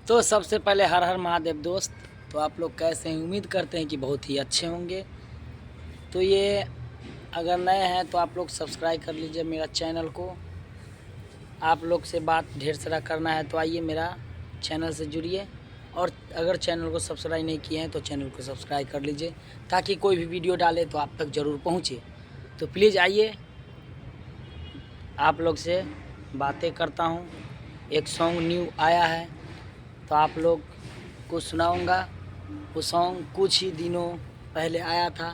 तो सबसे पहले हर हर महादेव दोस्त। तो आप लोग कैसे हैं? उम्मीद करते हैं कि बहुत ही अच्छे होंगे। तो ये अगर नए हैं तो आप लोग सब्सक्राइब कर लीजिए मेरा चैनल को। आप लोग से बात ढेर सारा करना है तो आइए मेरा चैनल से जुड़िए, और अगर चैनल को सब्सक्राइब नहीं किए हैं तो चैनल को सब्सक्राइब कर लीजिए ताकि कोई भी वीडियो डाले तो आप तक ज़रूर पहुँचे। तो प्लीज़ आइए, आप लोग से बातें करता हूँ। एक सॉन्ग न्यू आया है तो आप लोग को सुनाऊंगा। वो सॉन्ग कुछ ही दिनों पहले आया था,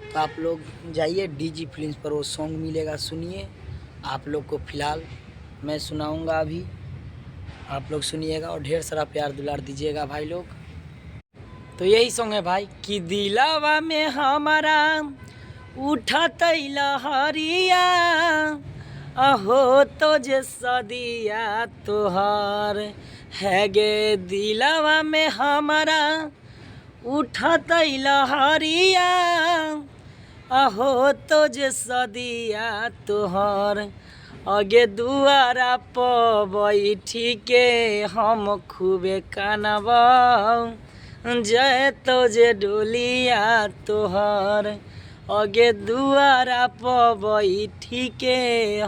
तो आप लोग जाइए डीजी फिल्म्स पर, वो सॉन्ग मिलेगा, सुनिए। आप लोग को फ़िलहाल मैं सुनाऊंगा, अभी आप लोग सुनिएगा और ढेर सारा प्यार दुलार दीजिएगा भाई लोग। तो यही सॉन्ग है भाई कि दिलावा में हमारा उठत लहरिया, अहो तो जे सदिया तोहर है गे। दिलावा में हमारा उठत लहरिया, अहो तो जे सदिया तोहर अगे दुआरा पर बैठी के हम खूबे कानबा। जय तो जे डोलिया तोहर अगे दुआरा पर बैठी के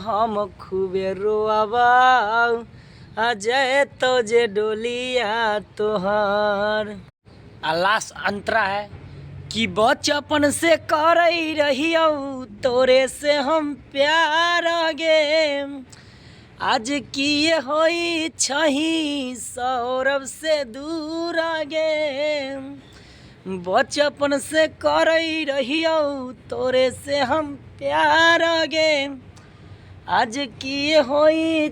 हम खूबे रोआबा। जय तो जे डोलिया तोहर। लास्ट अंतरा है कि बचपन से कर रहियो तोरे से हम प्यार गे। आज किए होई छही सौरभ से दूर गे। बचपन से कर रहियो तोरे से हम प्यार गे। आज किए होई